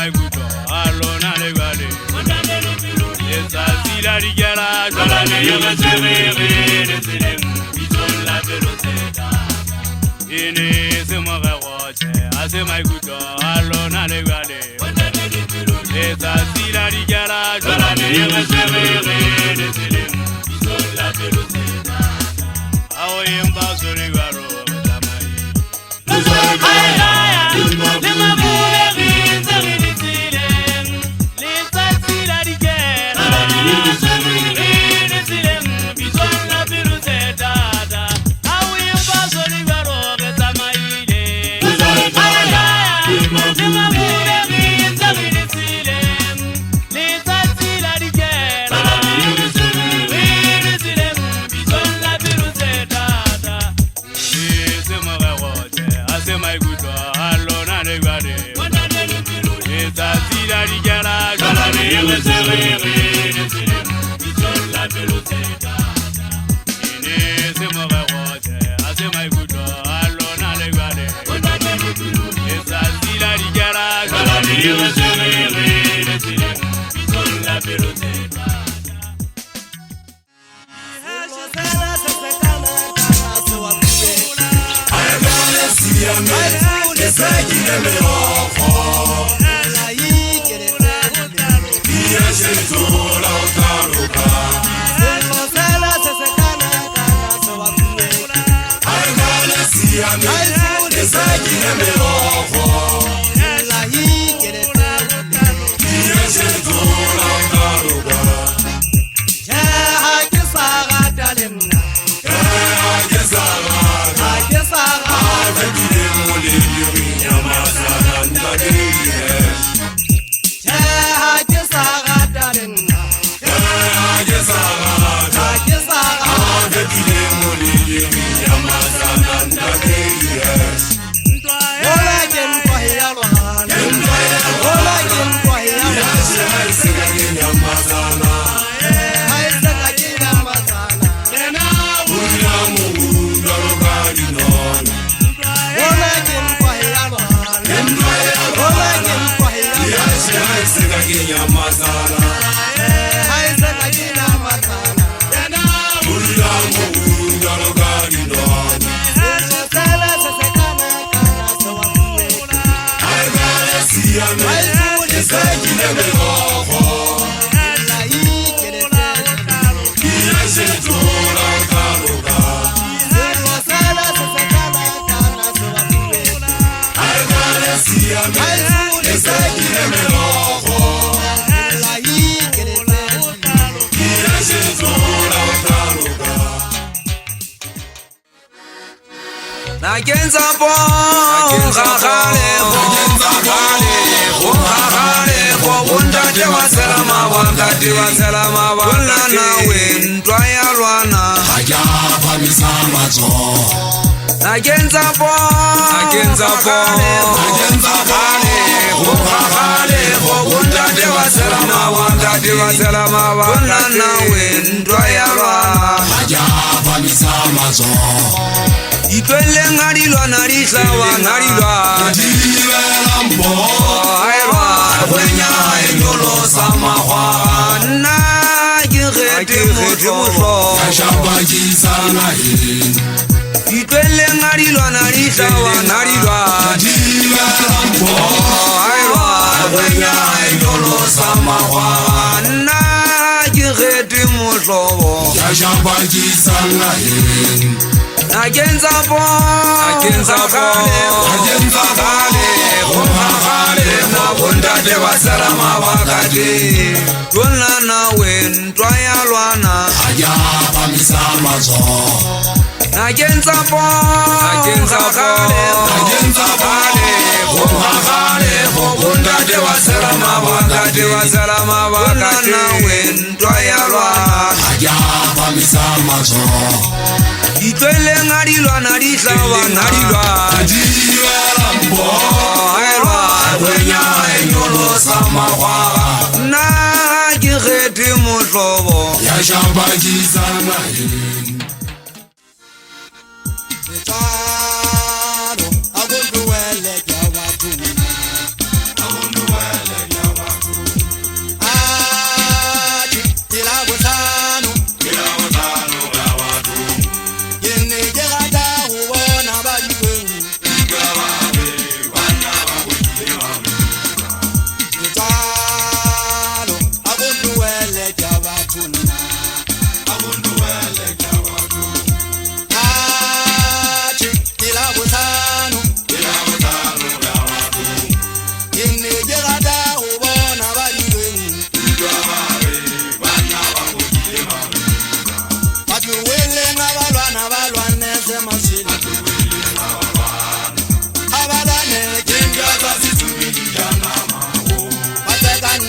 maikuto alona legale esa sila rigala jala ne yemesere nesile bizola velocita ine semore roche ase maikuto alona legale esa sila rigala jala ne yemesere nesile bizola velocita awe mbaso rigaro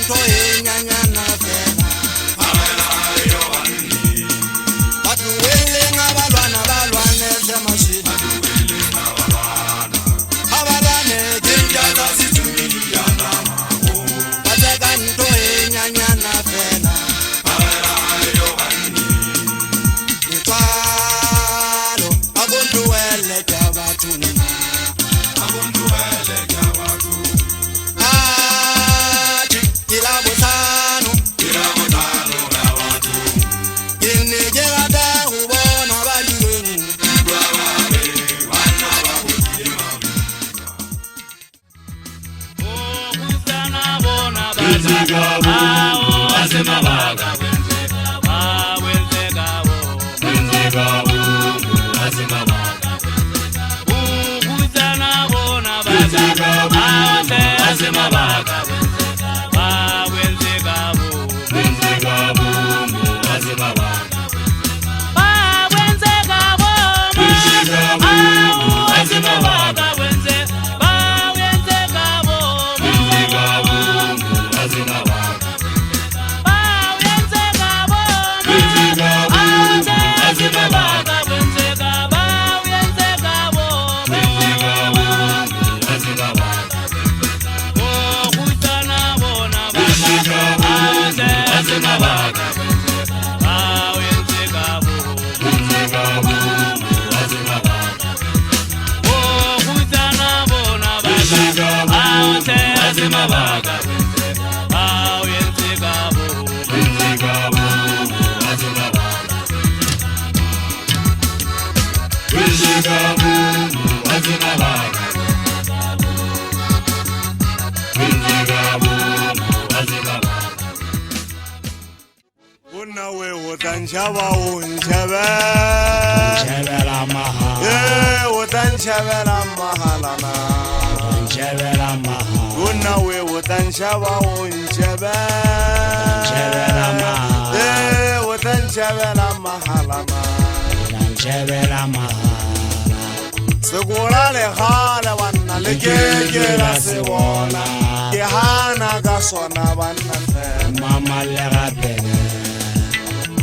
nto e nyanyana fela batho wele ngabalwana balwane zemashini abalwane dinjalo situmiliana bateka nto e nyanyana fela nitwalo abuntu wele jabatuna Chava unchebe Chevela maha utan chevela mahalana Chevela maha Una we utan chava unchebe Chevela maha utan chevela mahalana Chevela maha Segura le jala wana le kekela sebona Kehana gasona wana Mama le rapene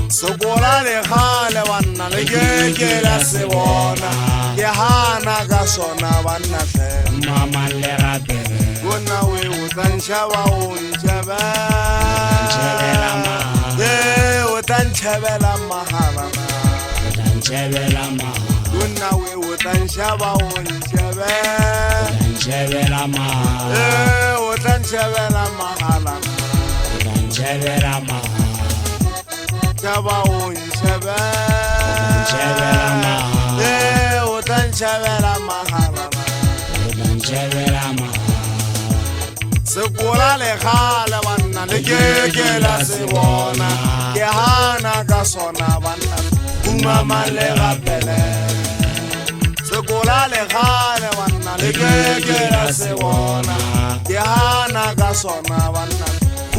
Segura le jale wanna le kekela sebona Kehana gasona wana fe Mama le rapene Una we utan chava unchebe Chevela maha utan chevela mahalana Utan chevela maha Una we utan chava unchebe Utan chevela maha utan chevela mahalana Utan chevela maha Chava unchebe Chevela maha utan chevela mahalana Utan chevela maha Segura le jala wana le kekela sebona Kehana gasona wana Umama le rapele Segura le jala wana le kekela sebona Kehana gasona wana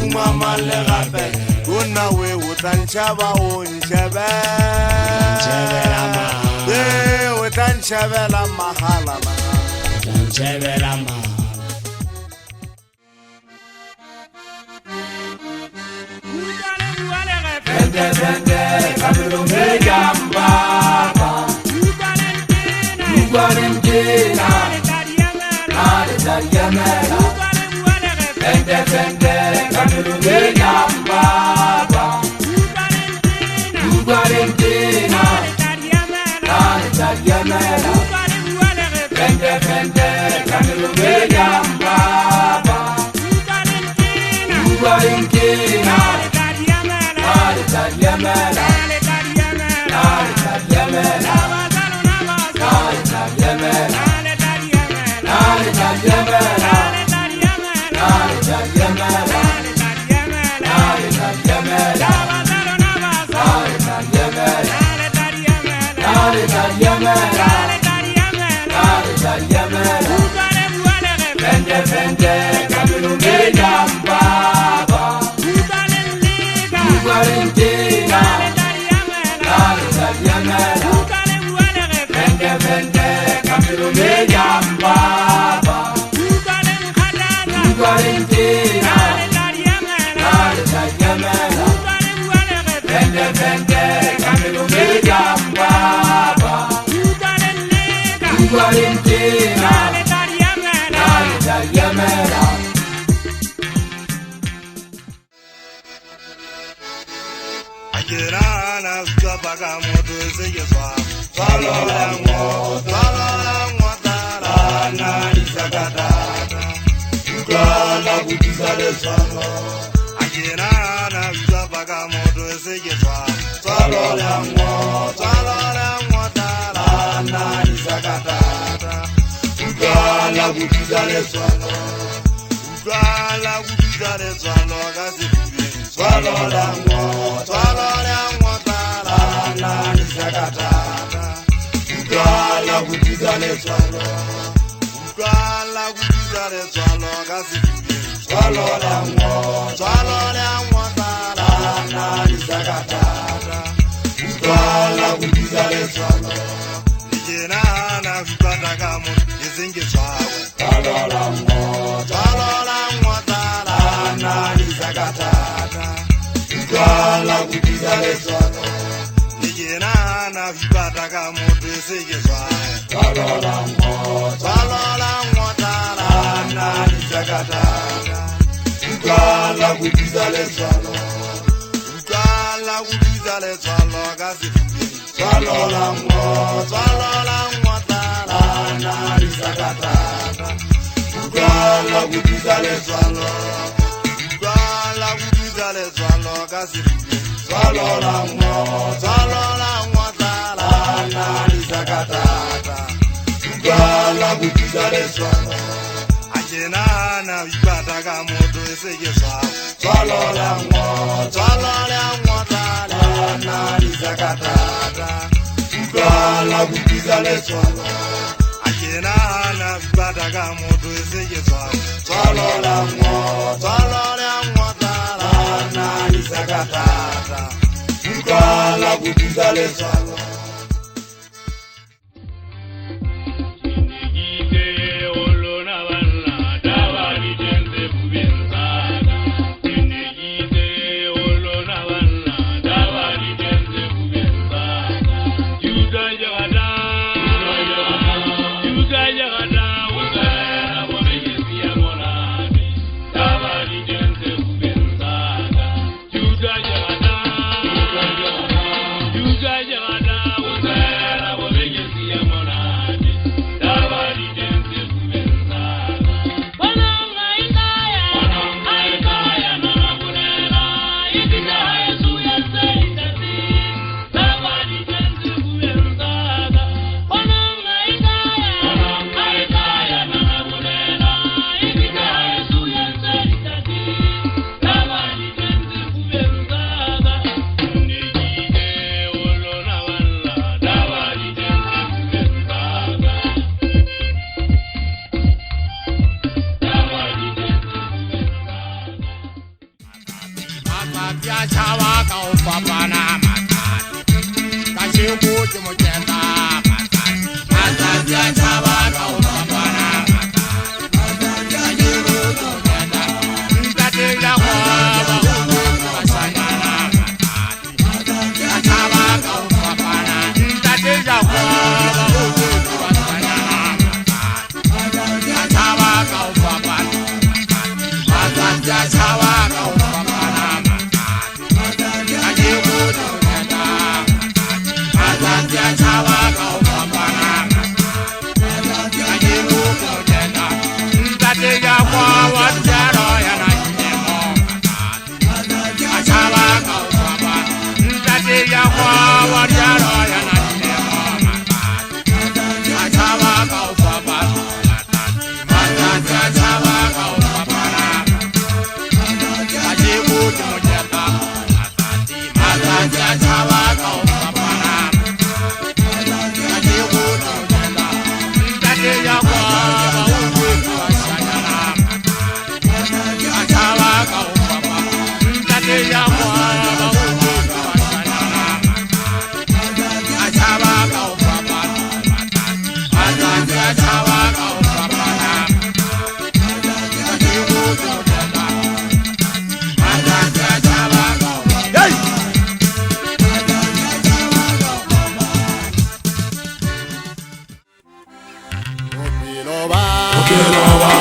Umama le rapele Una we utan chava unchebe Chevela maha utan chevela mahalana Utan chevela maha Vende vende kabulunge jamba Ugarentina Ale tariyamela Vende vende kabulunge jamba Ugarentina Ale tariyamela Vende vende kabulunge jamba Ugarentina Yamela, Vende, Camerone Yamba, Ajirana ukapaga moto ezegezwa Twalola mwatara na isakatata Ukala kutizale swalo Ajirana ukapaga moto ezegezwa Twalola mwatara na isakatata Ukala kutizale swalo Gazi Twalola mwatara na isakatata Ukala kutizale swalo Gazi Twalola mwatara na isakatata Ukala kutizale swalo Nijena na vipata kamo Yezinge swawe Twalola mwatara na isakatata Ukala kutizale swalo Nijena na vipata kamo Yezinge swawe Twalola mwatara na isakatata Ukala kutizale swalo Gazi Twalola mwatara na isakatata Ukala kutizale swalo Gazi Twalola mwatara na isakatata Ukala kutizale swalo Ajena na vipata kamoto esegezwa Twalola mwatara na isakatata Ukala kutizale swalo Ajena na vipata kamoto esegezwa Twalola mwatara na isakatata Ukala kutizale swalo Yeah.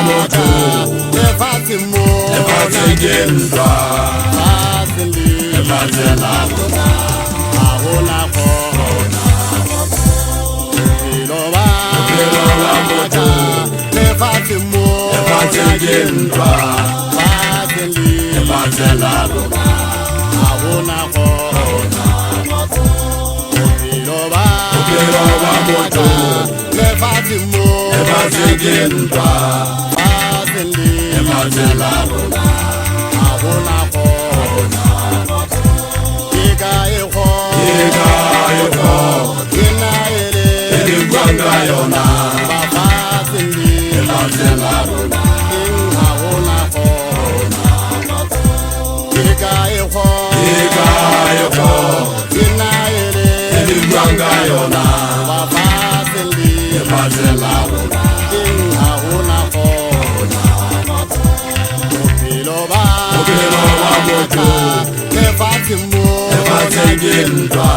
motho lefatshe mo lefatshe ke ntwa lefatshe la rona ha hona kgona bophelo ba motho lefatshe mo lefatshe ke ntwa lefatshe la rona ha hona kgona bophelo ba motho lefatshe mo lefatshe ke ntwa lefatshe la rona ha hona kgona eka e kgona Kwanga yona lefatshe la rona ha hona kgona eka e kgona Kwanga yona lefatshe la rona ha hona kgona bophelo ba motho lefatshe mo lefatshe ke ntwa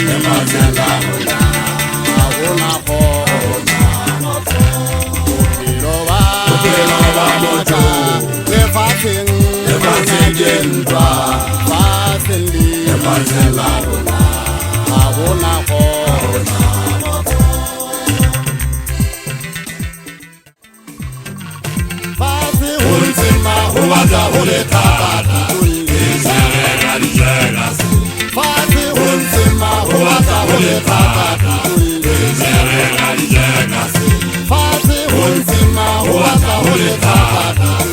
lefatshe la rona ha hona kgona bophelo ba motho lefatshe lefatshe ke ntwa lefatshe la rona ha hona kgona fatshe ho ntsema ho batla ho le thata Izerera dijela fatshe ho ntsema ho batla ho le thata Izerera dijela fatshe ho ntsema ho batla ho le thata